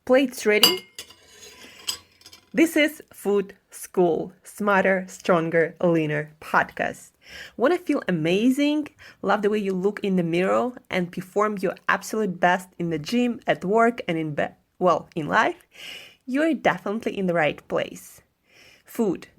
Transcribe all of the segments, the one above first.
Plates ready? This is Food School, Smarter, Stronger, Leaner podcast. Want to feel amazing, love the way you look in the mirror, and perform your absolute best in the gym, at work, and in life? You're definitely in the right place. Food.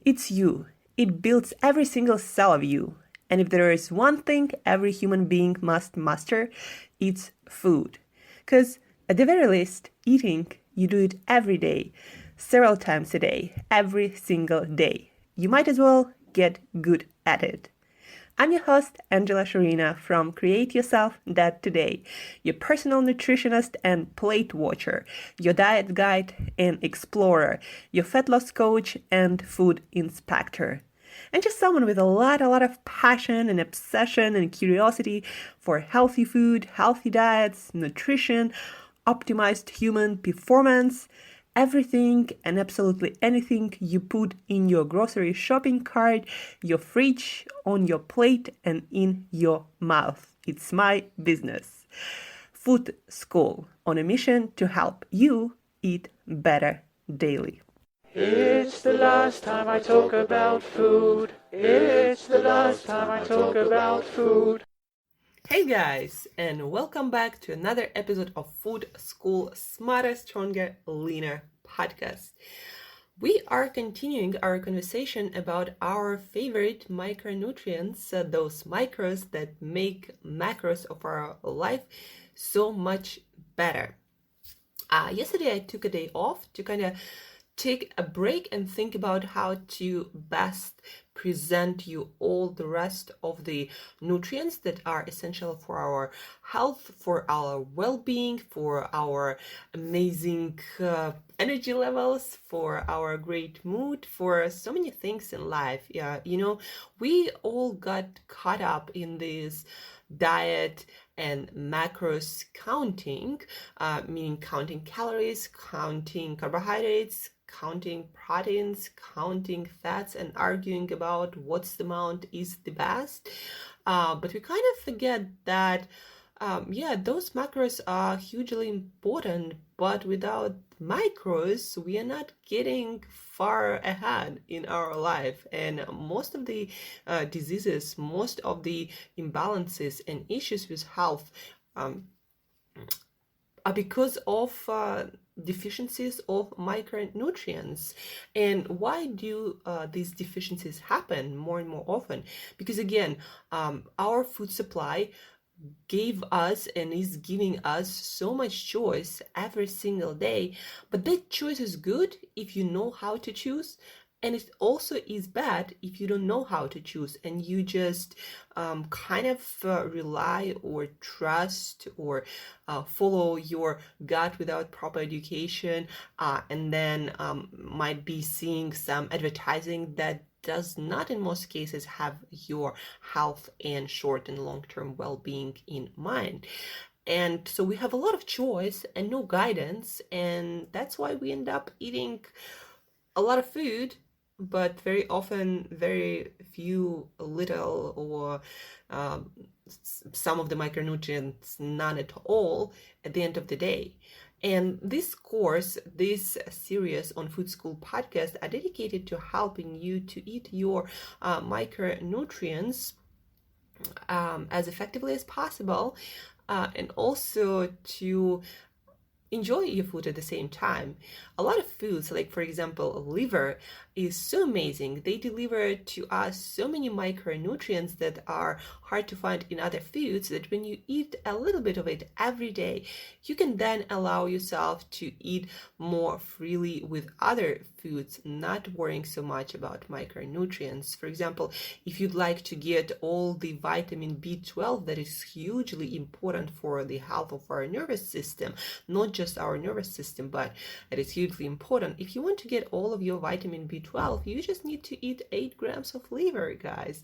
It's you. It builds every single cell of you. And if there is one thing every human being must master, it's food. Because at the very least, eating, you do it every day, several times a day, every single day. You might as well get good at it. I'm your host, Shurina from createyourself.today, your personal nutritionist and plate watcher, your diet guide and explorer, your fat loss coach and food inspector. And just someone with a lot of passion and obsession and curiosity for healthy food, healthy diets, nutrition, optimized human performance, everything and absolutely anything you put in your grocery shopping cart, your fridge, on your plate, and in your mouth. It's my business. Food School, on a mission to help you eat better daily. It's the last time I talk about food. It's the last time I talk about food. Hey guys, and welcome back to another episode of Food School Smarter, Stronger, Leaner podcast. We are continuing our conversation about our favorite micronutrients, those micros that make macros of our life so much better. Yesterday I took a day off to kind of take a break and think about how to best present you all the rest of the nutrients that are essential for our health, for our well-being, for our amazing energy levels, for our great mood, for so many things in life. Yeah, we all got caught up in this diet and macros counting, meaning counting calories, counting carbohydrates, counting proteins, counting fats, and arguing about what's the amount is the best. But we kind of forget that, those macros are hugely important, but without macros, we are not getting far ahead in our life. And most of the diseases, most of the imbalances and issues with health are because of deficiencies of micronutrients. And why do these deficiencies happen more and more often? Because again, our food supply gave us and is giving us so much choice every single day, but that choice is good if you know how to choose, and it also is bad if you don't know how to choose and you just rely or trust or follow your gut without proper education, and then might be seeing some advertising that does not in most cases have your health and short and long-term well-being in mind. And so we have a lot of choice and no guidance, and that's why we end up eating a lot of food, but very often very few, little, or some of the micronutrients none at all at the end of the day. And this course, this series on Food School podcast are dedicated to helping you to eat your micronutrients as effectively as possible, and also to enjoy your food at the same time. A lot of foods, like for example, liver, is so amazing. They deliver to us so many micronutrients that are hard to find in other foods, that when you eat a little bit of it every day, you can then allow yourself to eat more freely with other foods, not worrying so much about micronutrients. For example, if you'd like to get all the vitamin B12 that is hugely important for the health of our nervous system, not just our nervous system, but it is hugely important. If you want to get all of your vitamin B12, you just need to eat 8 grams of liver, guys.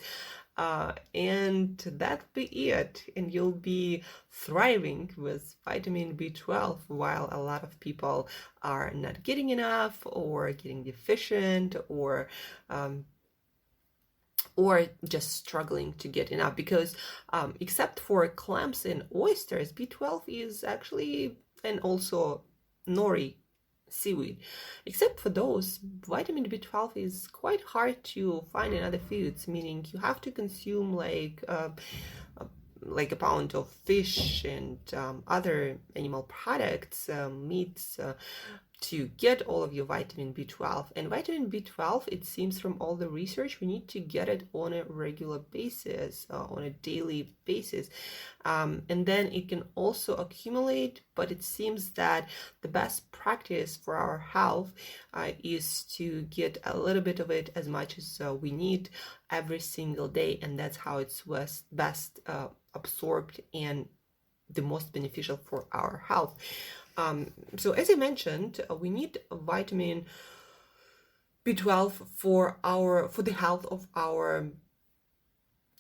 And that'll be it. And you'll be thriving with vitamin B12, while a lot of people are not getting enough or getting deficient, or just struggling to get enough, because except for clams and oysters, B12 is actually, and also nori, seaweed. Except for those, vitamin B12 is quite hard to find in other foods, meaning you have to consume like a pound of fish and other animal products, meats, to get all of your vitamin B12. And vitamin B12, it seems from all the research, we need to get it on a regular basis, on a daily basis. And then it can also accumulate, but it seems that the best practice for our health is to get a little bit of it, as much as we need every single day, and that's how it's best absorbed and the most beneficial for our health. So as I mentioned, we need vitamin B12 for the health of our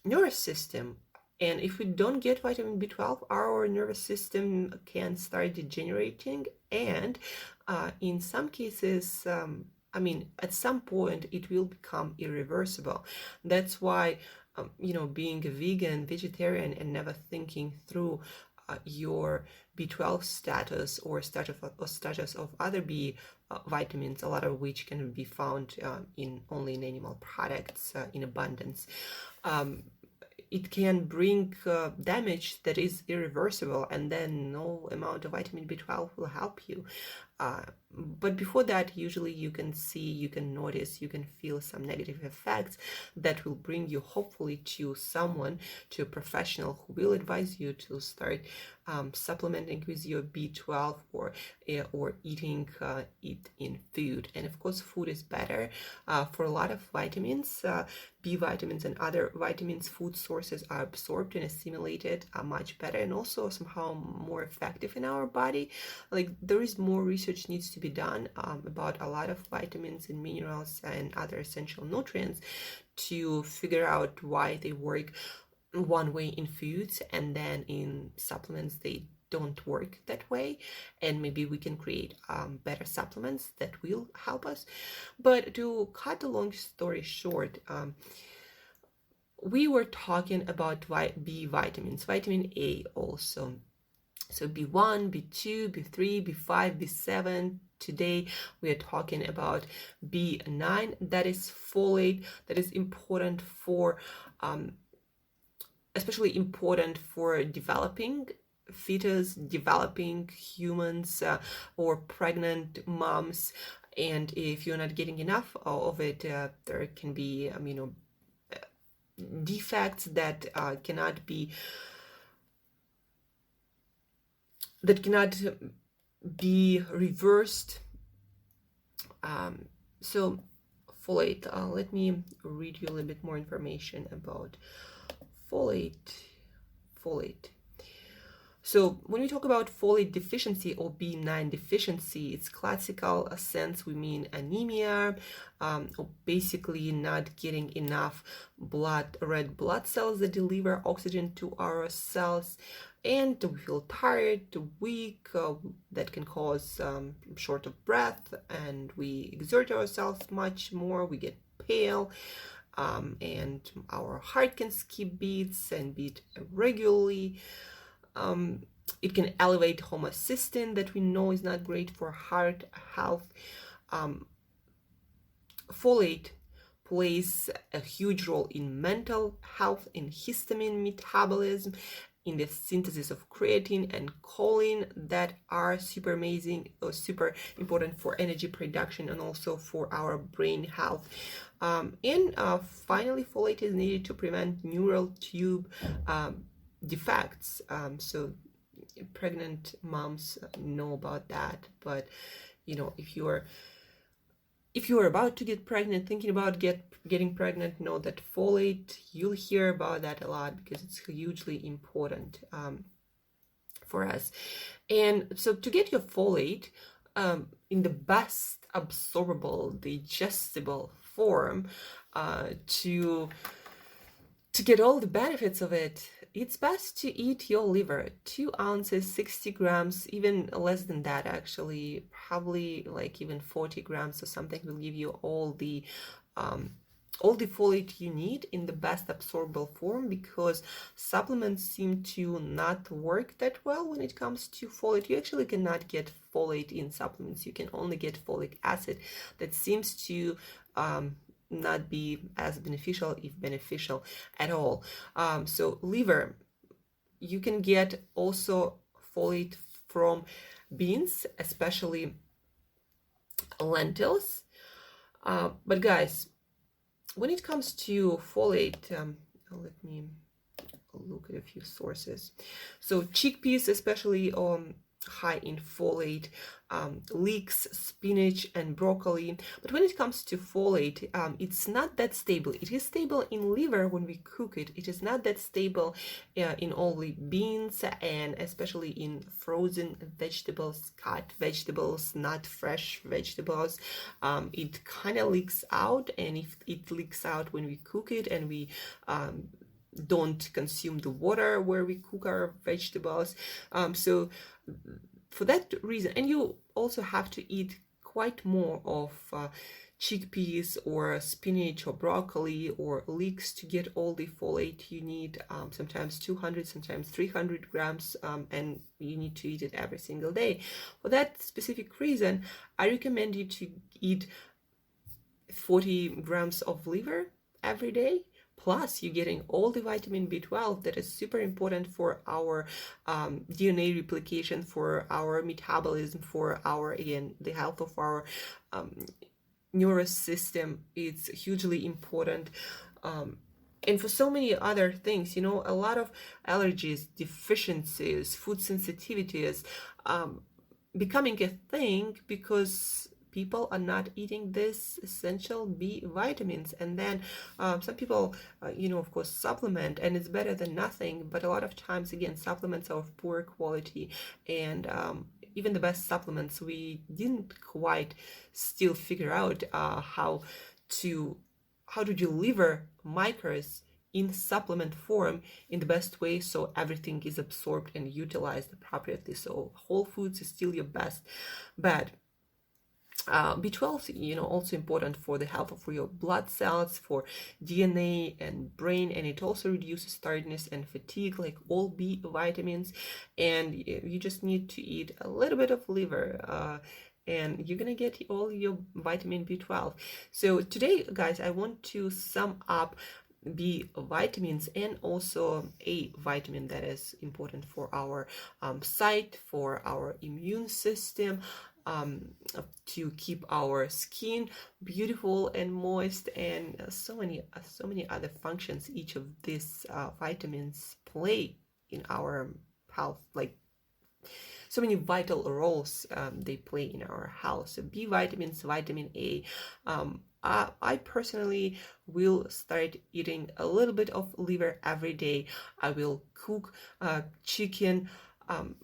nervous system. And if we don't get vitamin B12, our nervous system can start degenerating, and in some cases, at some point, it will become irreversible. That's why, being a vegan, vegetarian, and never thinking through your B12 status or status of other B vitamins, a lot of which can be found only in animal products in abundance. It can bring damage that is irreversible, and then no amount of vitamin B12 will help you. But before that, usually you can notice, you can feel some negative effects that will bring you hopefully to a professional who will advise you to start supplementing with your B12 or eating it in food. And of course, food is better for a lot of vitamins. B vitamins and other vitamins, food sources are absorbed and assimilated much better, and also somehow more effective in our body. Like, there is more research needs to be done about a lot of vitamins and minerals and other essential nutrients to figure out why they work one way in foods and then in supplements they don't work that way, and maybe we can create better supplements that will help us. But to cut the long story short, we were talking about B vitamins, vitamin A also. So B1, B2, B3, B5, B7. Today we are talking about B9, that is folate, that is important for, especially important for developing fetus, developing humans, or pregnant moms. And if you're not getting enough of it, there can be defects that cannot be reversed. So folate, let me read you a little bit more information about folate. So when we talk about folate deficiency or B9 deficiency, it's classical sense, we mean anemia, or basically not getting enough red blood cells that deliver oxygen to our cells, and we feel tired, weak, that can cause short of breath, and we exert ourselves much more, we get pale, and our heart can skip beats and beat regularly. It can elevate homocysteine that we know is not great for heart health. Folate plays a huge role in mental health, in histamine metabolism, in the synthesis of creatine and choline that are super amazing or super important for energy production and also for our brain health. And finally, folate is needed to prevent neural tube defects. So pregnant moms know about that, but if you are about to get pregnant, thinking about getting pregnant, know that folate, you'll hear about that a lot because it's hugely important for us. And so to get your folate in the best absorbable, digestible form, to get all the benefits of it, it's best to eat your liver, 2 ounces, 60 grams, even less than that actually, probably like even 40 grams or something will give you all the all the folate you need in the best absorbable form, because supplements seem to not work that well when it comes to folate. You actually cannot get folate in supplements. You can only get folic acid. That seems to not be as beneficial, if beneficial at all. So liver, you can get also folate from beans, especially lentils. But guys, when it comes to folate, let me look at a few sources. So chickpeas, especially high in folate, leeks, spinach, and broccoli. But when it comes to folate, it's not that stable. It is stable in liver when we cook it. It is not that stable in only beans, and especially in frozen vegetables, cut vegetables, not fresh vegetables. It kind of leaks out, and if it leaks out when we cook it and we don't consume the water where we cook our vegetables. So for that reason, and you also have to eat quite more of chickpeas or spinach or broccoli or leeks to get all the folate you need, sometimes 200, sometimes 300 grams, and you need to eat it every single day. For that specific reason, I recommend you to eat 40 grams of liver every day. Plus, you're getting all the vitamin B12 that is super important for our DNA replication, for our metabolism, for our, again, the health of our nervous system. It's hugely important. And for so many other things, you know, a lot of allergies, deficiencies, food sensitivities becoming a thing because people are not eating this essential B vitamins. And then some people, you know, of course, supplement, and it's better than nothing. But a lot of times, again, supplements are of poor quality, and even the best supplements, we didn't quite still figure out how to deliver micros in supplement form in the best way, so everything is absorbed and utilized appropriately. So whole foods is still your best bet. B12, you know, also important for the health of your blood cells, for DNA and brain, and it also reduces tiredness and fatigue, like all B vitamins. And you just need to eat a little bit of liver, and you're gonna get all your vitamin B12. So today, guys, I want to sum up B vitamins and also A vitamin that is important for our sight, for our immune system, to keep our skin beautiful and moist, and so many other functions each of these vitamins play in our health, like so many vital roles they play in our health. So B vitamins, vitamin A. I personally will start eating a little bit of liver every day. I will cook chicken.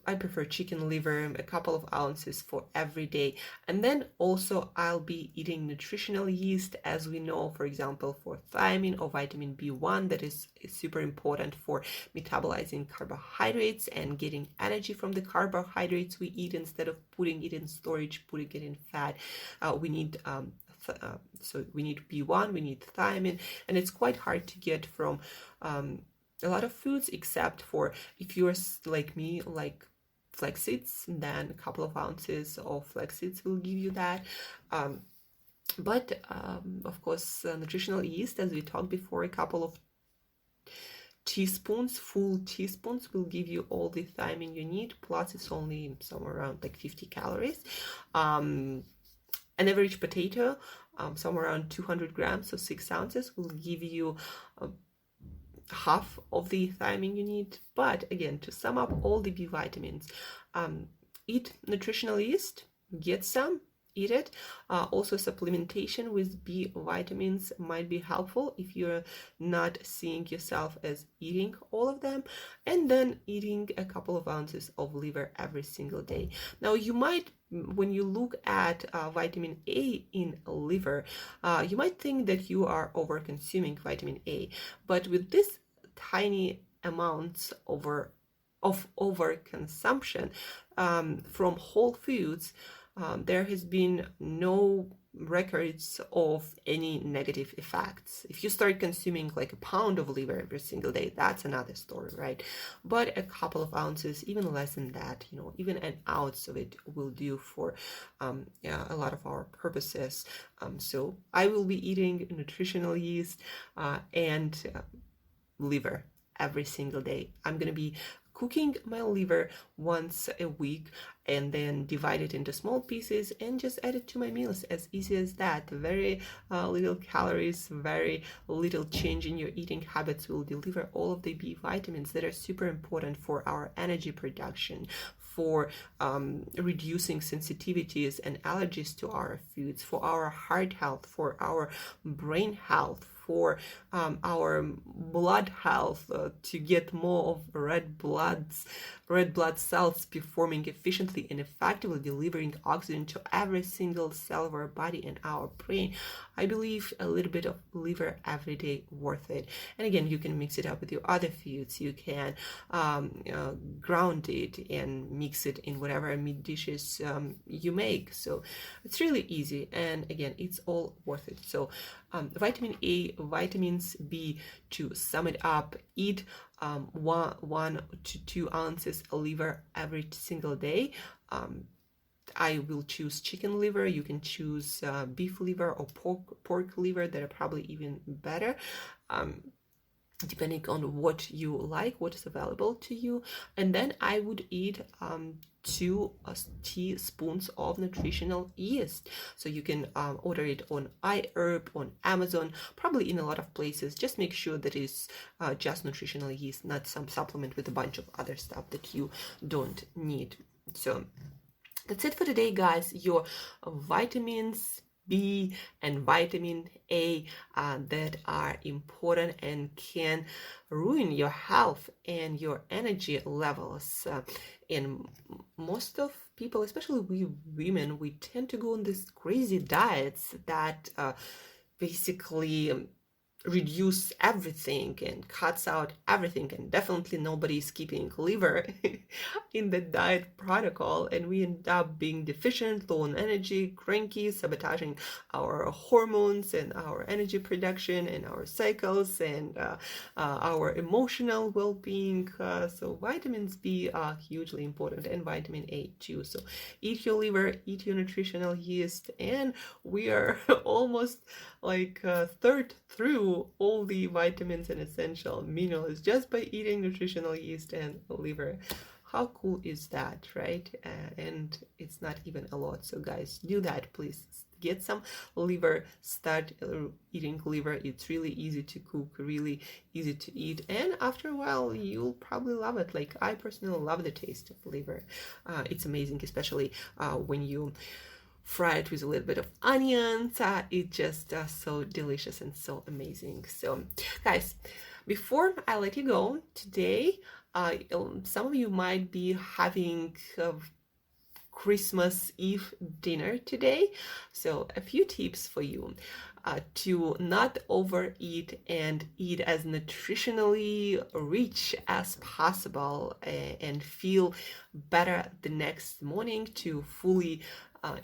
I prefer chicken liver, a couple of ounces for every day. And then also I'll be eating nutritional yeast, as we know, for example, for thiamine or vitamin B1, that is super important for metabolizing carbohydrates and getting energy from the carbohydrates we eat, instead of putting it in storage, putting it in fat. We need so we need B1, we need thiamine, and it's quite hard to get from a lot of foods, except for if you're like me, like flax seeds, then a couple of ounces of flax seeds will give you that. But of course, nutritional yeast, as we talked before, a couple of teaspoons, full teaspoons, will give you all the thiamine you need. Plus, it's only somewhere around like 50 calories. An average potato, somewhere around 200 grams, so 6 ounces, will give you half of the thiamine you need. But again, to sum up all the B vitamins, eat nutritional yeast, get some, eat it. Also, supplementation with B vitamins might be helpful if you're not seeing yourself as eating all of them, and then eating a couple of ounces of liver every single day. Now, you might, when you look at vitamin A in liver, you might think that you are over consuming vitamin A, but with this tiny amounts of overconsumption from whole foods, there has been no records of any negative effects. If you start consuming like a pound of liver every single day, that's another story, right? But a couple of ounces, even less than that, even an ounce of it will do for a lot of our purposes. So I will be eating nutritional yeast and liver every single day. I'm gonna be cooking my liver once a week and then divide it into small pieces and just add it to my meals. As easy as that. Very little calories, very little change in your eating habits will deliver all of the B vitamins that are super important for our energy production, for reducing sensitivities and allergies to our foods, for our heart health, for our brain health, for our blood health, to get more of red blood cells performing efficiently and effectively, delivering oxygen to every single cell of our body and our brain. I believe a little bit of liver every day worth it. And again, you can mix it up with your other foods. You can ground it and mix it in whatever meat dishes you make. So it's really easy, and again, it's all worth it. So vitamin A, vitamins B, to sum it up, eat 1 to 2 ounces of liver every single day. I will choose chicken liver. You can choose beef liver or pork liver. That are probably even better, depending on what you like, what is available to you. And then I would eat 2 teaspoons of nutritional yeast. So you can order it on iHerb, on Amazon, probably in a lot of places. Just make sure that it's just nutritional yeast, not some supplement with a bunch of other stuff that you don't need. So that's it for today, guys. Your vitamins B and vitamin A that are important and can ruin your health and your energy levels. And most of people, especially we women, we tend to go on these crazy diets that basically reduce everything and cuts out everything, and definitely nobody is keeping liver in the diet protocol, and we end up being deficient, low on energy, cranky, sabotaging our hormones and our energy production and our cycles and our emotional well-being. So vitamins B are hugely important, and vitamin A too. So eat your liver, eat your nutritional yeast, and we are almost like third through all the vitamins and essential minerals just by eating nutritional yeast and liver. How cool is that, right? And it's not even a lot. So guys, do that, please. Get some liver, start eating liver. It's really easy to cook, really easy to eat, and after a while you'll probably love it. Like I personally love the taste of liver. It's amazing, especially when you fry it with a little bit of onions. It's just so delicious and so amazing. So guys, before I let you go today, some of you might be having Christmas Eve dinner today. So a few tips for you to not overeat and eat as nutritionally rich as possible and feel better the next morning to fully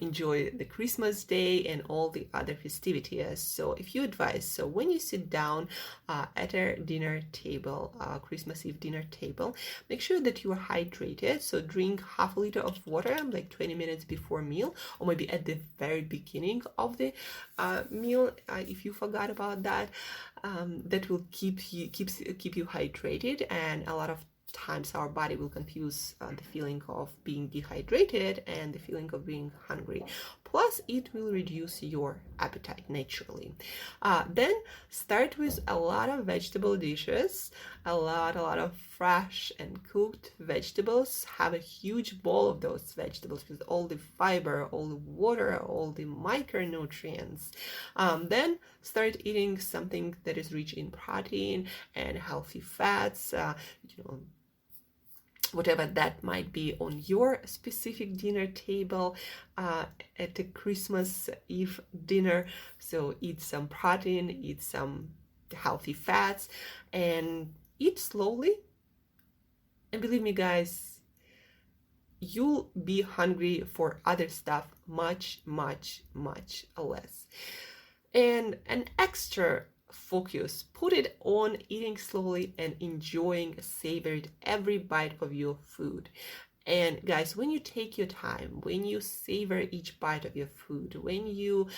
enjoy the Christmas day and all the other festivities. So a few advice. So when you sit down at a dinner table, Christmas Eve dinner table, make sure that you are hydrated. So drink half a liter of water like 20 minutes before meal, or maybe at the very beginning of the meal if you forgot about that. That will keep you hydrated, and a lot of times our body will confuse the feeling of being dehydrated and the feeling of being hungry. Plus, it will reduce your appetite naturally. Then start with a lot of vegetable dishes, a lot of fresh and cooked vegetables. Have a huge bowl of those vegetables with all the fiber, all the water, all the micronutrients. Then start eating something that is rich in protein and healthy fats. Whatever that might be on your specific dinner table at the Christmas Eve dinner. So eat some protein, eat some healthy fats, and eat slowly. And believe me, guys, you'll be hungry for other stuff much, much, much less. And an extra focus, put it on eating slowly and enjoying, savored every bite of your food. And guys, when you take your time, when you savor each bite of your food, when you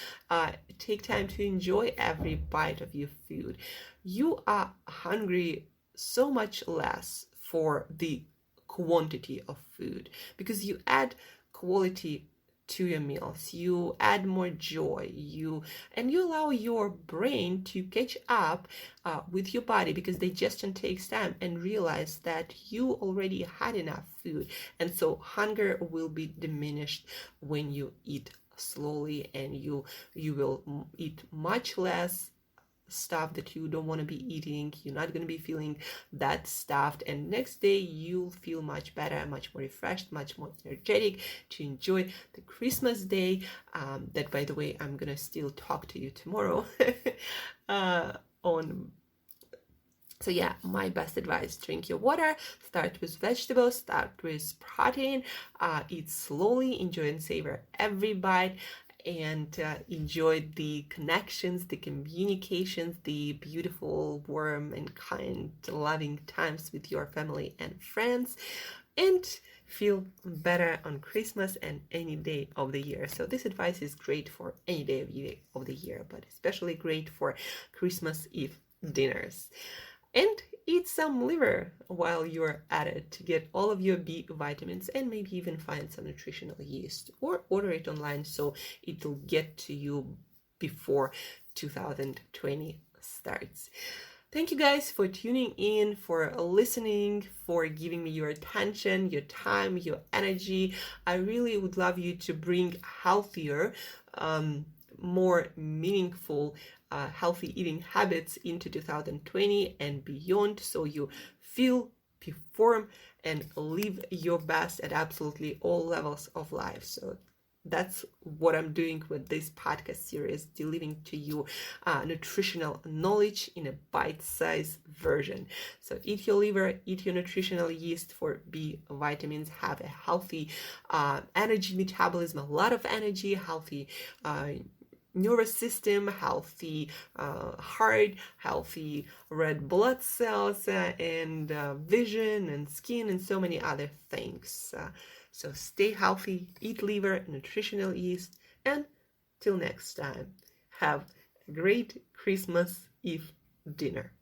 take time to enjoy every bite of your food, you are hungry so much less for the quantity of food, because you add quality to your meals, you add more joy, you allow your brain to catch up with your body, because digestion takes time, and realize that you already had enough food, and so hunger will be diminished when you eat slowly, and you will eat much less stuff that you don't want to be eating. You're not going to be feeling that stuffed, and next day you'll feel much better, much more refreshed, much more energetic to enjoy the Christmas day, that, by the way, I'm going to still talk to you tomorrow on. So yeah, my best advice: drink your water, start with vegetables, start with protein, eat slowly, enjoy and savor every bite, and enjoy the connections, the communications, the beautiful, warm, and kind, loving times with your family and friends, and feel better on Christmas and any day of the year. So this advice is great for any day of the year, but especially great for Christmas Eve dinners. And eat some liver while you're at it to get all of your B vitamins, and maybe even find some nutritional yeast, or order it online so it'll get to you before 2020 starts. Thank you guys for tuning in, for listening, for giving me your attention, your time, your energy. I really would love you to bring healthier, more meaningful, healthy eating habits into 2020 and beyond, so you feel, perform, and live your best at absolutely all levels of life. So that's what I'm doing with this podcast series, delivering to you nutritional knowledge in a bite-sized version. So eat your liver, eat your nutritional yeast for B vitamins, have a healthy energy metabolism, a lot of energy, healthy nervous system, healthy heart, healthy red blood cells, and vision and skin, and so many other things. So stay healthy, eat liver, nutritional yeast, and till next time, have a great Christmas Eve dinner.